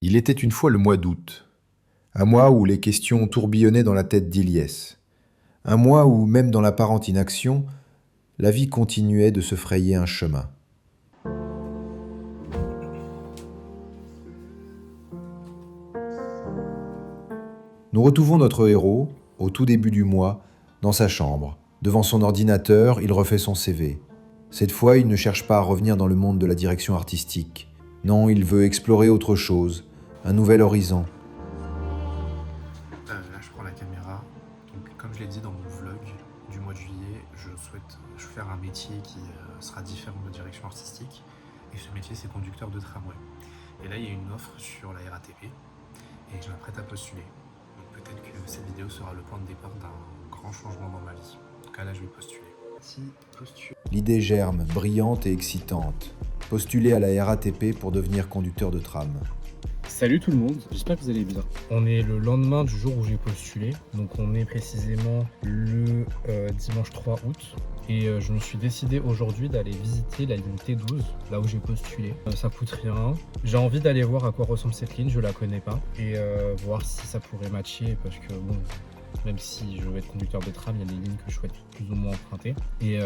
Il était une fois le mois d'août, un mois où les questions tourbillonnaient dans la tête d'Ilyes, un mois où, même dans l'apparente inaction, la vie continuait de se frayer un chemin. Nous retrouvons notre héros, au tout début du mois, dans sa chambre. Devant son ordinateur, il refait son CV. Cette fois, il ne cherche pas à revenir dans le monde de la direction artistique. Non, il veut explorer autre chose, un nouvel horizon. Là, je prends la caméra. Donc, comme je l'ai dit dans mon vlog du mois de juillet, je souhaite faire un métier qui sera différent de direction artistique. Et ce métier, c'est conducteur de tramway. Et là, il y a une offre sur la RATP et je m'apprête à postuler. Donc, peut-être que cette vidéo sera le point de départ d'un grand changement dans ma vie. En tout cas, là, je vais postuler. Si, postule. L'idée germe, brillante et excitante. Postuler à la RATP pour devenir conducteur de tram. Salut tout le monde, j'espère que vous allez bien. On est le lendemain du jour où j'ai postulé, donc on est précisément le dimanche 3 août. Et je me suis décidé aujourd'hui d'aller visiter la ligne T12, là où j'ai postulé. Ça coûte rien. J'ai envie d'aller voir à quoi ressemble cette ligne, je la connais pas. Et voir si ça pourrait matcher, parce que bon, même si je veux être conducteur de tram, il y a des lignes que je souhaite plus ou moins emprunter. Et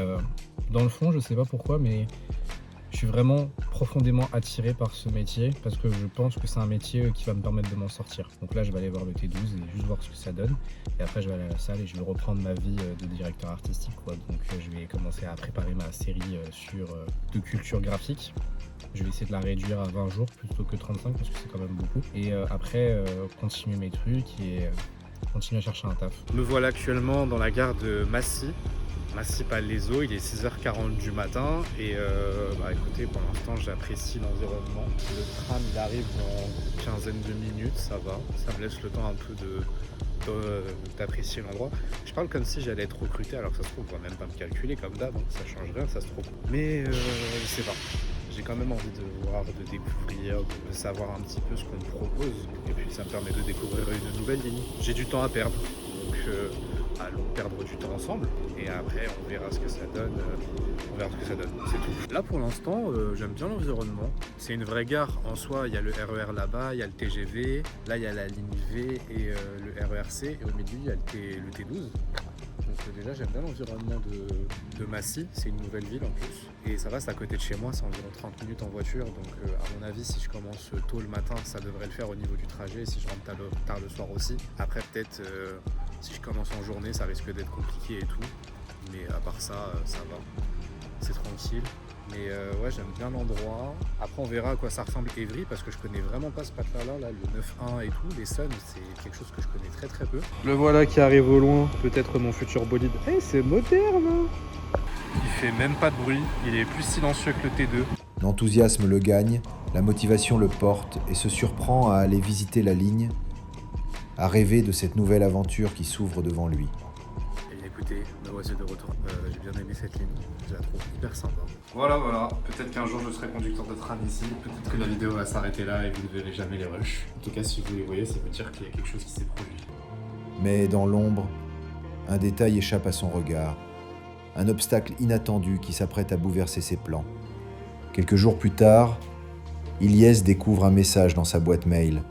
dans le fond, je sais pas pourquoi, mais je suis vraiment profondément attiré par ce métier parce que je pense que c'est un métier qui va me permettre de m'en sortir. Donc là, je vais aller voir le T12 et juste voir ce que ça donne. Et après, je vais aller à la salle et je vais reprendre ma vie de directeur artistique, quoi. Donc je vais commencer à préparer ma série de culture graphique. Je vais essayer de la réduire à 20 jours plutôt que 35 parce que c'est quand même beaucoup. Et après, continuer mes trucs et continuer à chercher un taf. Me voilà actuellement dans la gare de Massy-Palaiseau, il est 6h40 du matin et écoutez, pour l'instant j'apprécie l'environnement. Le tram il arrive dans une quinzaine de minutes, ça va, ça me laisse le temps un peu d'apprécier l'endroit. Je parle comme si j'allais être recruté alors que ça se trouve on va même pas me calculer comme d'hab, hein. Ça change rien, ça se trouve. Mais je sais pas. J'ai quand même envie de voir, de découvrir, de savoir un petit peu ce qu'on me propose. Et puis ça me permet de découvrir une nouvelle ligne. J'ai du temps à perdre, donc allons perdre du temps ensemble. Et après on verra ce que ça donne. On verra ce que ça donne, c'est tout. Là pour l'instant, j'aime bien l'environnement. C'est une vraie gare en soi, il y a le RER là-bas, il y a le TGV, là il y a la ligne V et le RERC, et au milieu il y a le T12. Donc déjà j'aime bien l'environnement de Massy, c'est une nouvelle ville en plus. Et ça va, c'est à côté de chez moi, c'est environ 30 minutes en voiture. Donc à mon avis, si je commence tôt le matin, ça devrait le faire au niveau du trajet. Si je rentre tard le soir aussi. Après peut-être si je commence en journée, ça risque d'être compliqué et tout. Mais à part ça, ça va. C'est tranquille. Mais ouais, j'aime bien l'endroit. Après, on verra à quoi ça ressemble Évry, parce que je connais vraiment pas ce patelin-là, là, le 9-1 et tout. Les Suns, c'est quelque chose que je connais très très peu. Le voilà qui arrive au loin, peut-être mon futur bolide. Eh, c'est moderne! Il fait même pas de bruit, il est plus silencieux que le T2. L'enthousiasme le gagne, la motivation le porte et se surprend à aller visiter la ligne, à rêver de cette nouvelle aventure qui s'ouvre devant lui. Et écoutez, me voici de retour. J'ai bien aimé cette ligne, je la trouve hyper sympa. Voilà, peut-être qu'un jour je serai conducteur de tram ici, peut-être que la vidéo va s'arrêter là et vous ne verrez jamais les rushs. En tout cas, si vous les voyez, ça veut dire qu'il y a quelque chose qui s'est produit. Mais dans l'ombre, un détail échappe à son regard, un obstacle inattendu qui s'apprête à bouleverser ses plans. Quelques jours plus tard, Ilyes découvre un message dans sa boîte mail.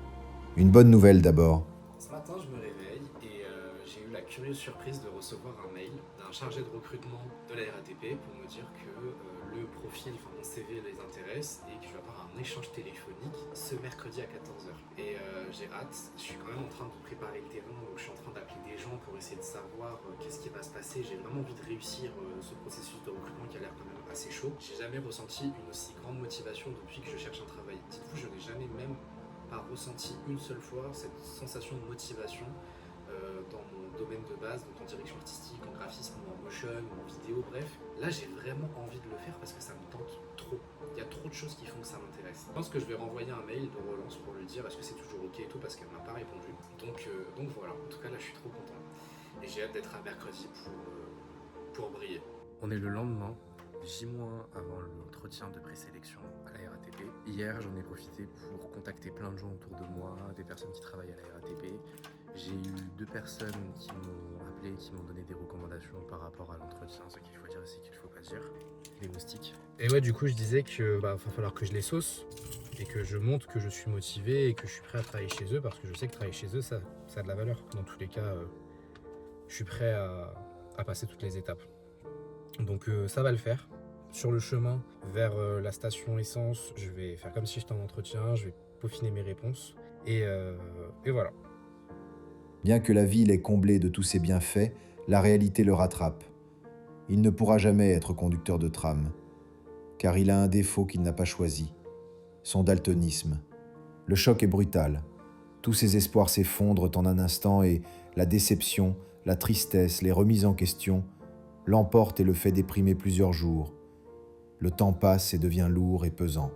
Une bonne nouvelle d'abord. Ce matin, je me réveille et j'ai eu la curieuse surprise de recevoir un mail d'un chargé de recrutement de la RATP pour me dire que le profil, enfin mon CV les intéresse et que je vais avoir un échange téléphonique ce mercredi à 14h. Et j'ai hâte, je suis quand même en train de préparer le terrain, donc je suis en train d'appeler des gens pour essayer de savoir qu'est-ce qui va se passer. J'ai vraiment envie de réussir ce processus de recrutement qui a l'air quand même assez chaud. J'ai jamais ressenti une aussi grande motivation depuis que je cherche un travail. Dites-vous, je n'ai jamais même pas ressenti une seule fois cette sensation de motivation dans mon domaine de base, donc en direction artistique, en graphisme, ou en motion, ou en vidéo, bref. Là, j'ai vraiment envie de le faire parce que ça me tente trop. Il y a trop de choses qui font que ça m'intéresse. Je pense que je vais renvoyer un mail de relance pour lui dire est-ce que c'est toujours ok et tout parce qu'elle m'a pas répondu. Donc voilà, en tout cas là je suis trop content. Et j'ai hâte d'être à mercredi pour briller. On est le lendemain, J- avant l'entretien de présélection à la RATP. Hier, j'en ai profité pour contacter plein de gens autour de moi, des personnes qui travaillent à la RATP. J'ai eu 2 personnes qui m'ont appelé, qui m'ont donné des recommandations par rapport à l'entretien. Ce qu'il faut dire et ce qu'il faut pas dire. Les moustiques. Et ouais, du coup, je disais que va falloir que je les sauce. et que je montre que je suis motivé et que je suis prêt à travailler chez eux parce que je sais que travailler chez eux, ça a de la valeur. Dans tous les cas, je suis prêt à passer toutes les étapes. Donc ça va le faire. Sur le chemin vers la station essence, je vais faire comme si j'étais en entretien, je vais peaufiner mes réponses et voilà. Bien que la ville est comblée de tous ses bienfaits, la réalité le rattrape. Il ne pourra jamais être conducteur de tram, car il a un défaut qu'il n'a pas choisi, son daltonisme. Le choc est brutal. Tous ses espoirs s'effondrent en un instant et la déception, la tristesse, les remises en question l'emportent et le fait déprimer plusieurs jours. Le temps passe et devient lourd et pesant.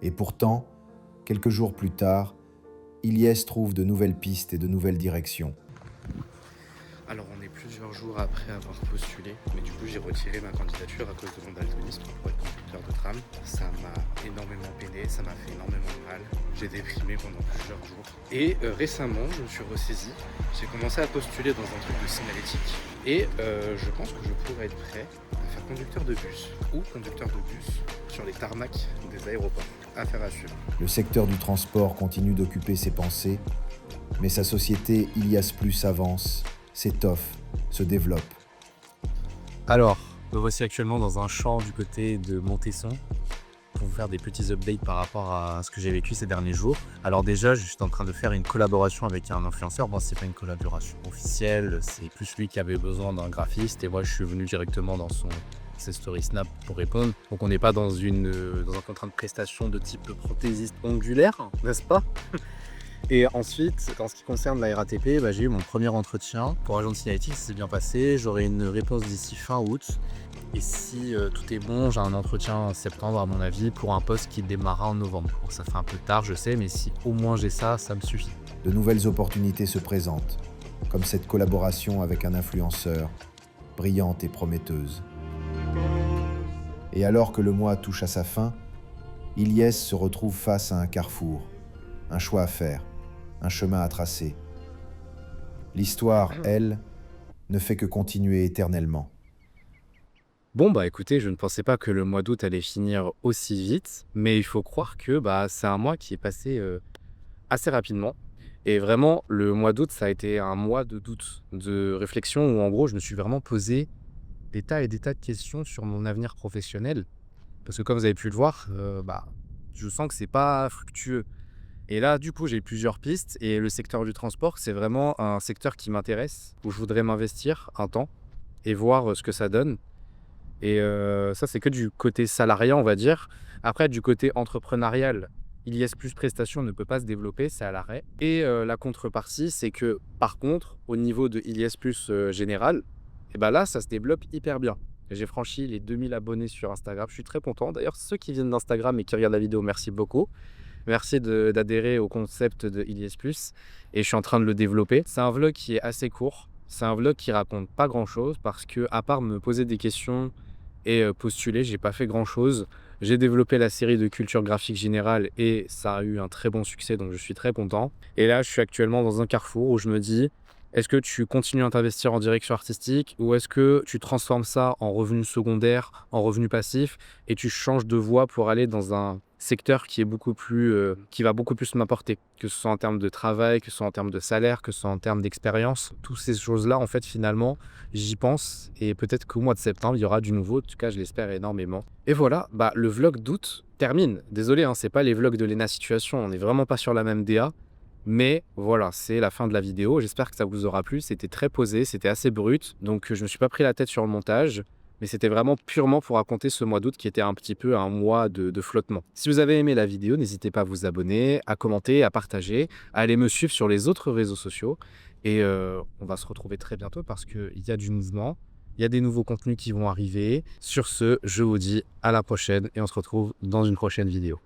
Et pourtant, quelques jours plus tard, Ilyes trouve de nouvelles pistes et de nouvelles directions. Alors on est plusieurs jours après avoir postulé, mais du coup j'ai retiré ma candidature à cause de mon daltonisme pour être conducteur de tram. Ça m'a énormément peiné, ça m'a fait énormément de mal. J'ai déprimé pendant plusieurs jours. Et récemment, je me suis ressaisi. J'ai commencé à postuler dans un truc de signalétique. Et je pense que je pourrais être prêt à faire conducteur de bus ou conducteur de bus sur les tarmacs des aéroports. Affaire à suivre. Le secteur du transport continue d'occuper ses pensées, mais sa société Ilias Plus avance, s'étoffe, se développe. Alors, me voici actuellement dans un champ du côté de Montesson pour vous faire des petits updates par rapport à ce que j'ai vécu ces derniers jours. Alors déjà, je suis en train de faire une collaboration avec un influenceur. Bon, c'est pas une collaboration officielle, c'est plus lui qui avait besoin d'un graphiste et moi je suis venu directement dans ses stories Snap pour répondre. Donc on n'est pas dans un contrat de prestation de type prothésiste ongulaire, n'est-ce pas? Et ensuite, en ce qui concerne la RATP, j'ai eu mon premier entretien pour agent de signalétique, ça s'est bien passé. J'aurai une réponse d'ici fin août. Et si tout est bon, j'ai un entretien en septembre à mon avis pour un poste qui démarrera en novembre. Bon, ça fait un peu tard, je sais, mais si au moins j'ai ça, ça me suffit. De nouvelles opportunités se présentent, comme cette collaboration avec un influenceur, brillante et prometteuse. Et alors que le mois touche à sa fin, Ilyes se retrouve face à un carrefour, un choix à faire, un chemin à tracer. L'histoire, elle, ne fait que continuer éternellement. Bon écoutez, je ne pensais pas que le mois d'août allait finir aussi vite, mais il faut croire que c'est un mois qui est passé assez rapidement. Et vraiment, le mois d'août, ça a été un mois de doute, de réflexion où en gros, je me suis vraiment posé des tas et des tas de questions sur mon avenir professionnel. Parce que comme vous avez pu le voir, je sens que c'est pas fructueux. Et là, du coup, j'ai plusieurs pistes et le secteur du transport, c'est vraiment un secteur qui m'intéresse, où je voudrais m'investir un temps et voir ce que ça donne. Et ça, c'est que du côté salariat, on va dire. Après, du côté entrepreneurial, Ilyes Plus Prestations ne peut pas se développer, c'est à l'arrêt. Et la contrepartie, c'est que par contre, au niveau de Ilyes Plus général, là, ça se développe hyper bien. J'ai franchi les 2000 abonnés sur Instagram, je suis très content. D'ailleurs, ceux qui viennent d'Instagram et qui regardent la vidéo, merci beaucoup. Merci d'adhérer au concept de Ilyes Plus et je suis en train de le développer. C'est un vlog qui est assez court, c'est un vlog qui raconte pas grand chose parce que à part me poser des questions et postuler, j'ai pas fait grand chose. J'ai développé la série de culture graphique générale et ça a eu un très bon succès, donc je suis très content. Et là, je suis actuellement dans un carrefour où je me dis, est-ce que tu continues à t'investir en direction artistique ou est-ce que tu transformes ça en revenu secondaire, en revenu passif et tu changes de voie pour aller dans un secteur qui est beaucoup plus, qui va beaucoup plus m'apporter, que ce soit en termes de travail, que ce soit en termes de salaire, que ce soit en termes d'expérience. Toutes ces choses-là, en fait, finalement, j'y pense et peut-être qu'au mois de septembre, il y aura du nouveau. En tout cas, je l'espère énormément. Et voilà, le vlog d'août termine. Désolé, c'est pas les vlogs de Lena Situation, on n'est vraiment pas sur la même DA. Mais voilà, c'est la fin de la vidéo. J'espère que ça vous aura plu. C'était très posé, c'était assez brut. Donc, je me suis pas pris la tête sur le montage. Mais c'était vraiment purement pour raconter ce mois d'août qui était un petit peu un mois de flottement. Si vous avez aimé la vidéo, n'hésitez pas à vous abonner, à commenter, à partager, à aller me suivre sur les autres réseaux sociaux. Et on va se retrouver très bientôt parce qu'il y a du mouvement, il y a des nouveaux contenus qui vont arriver. Sur ce, je vous dis à la prochaine et on se retrouve dans une prochaine vidéo.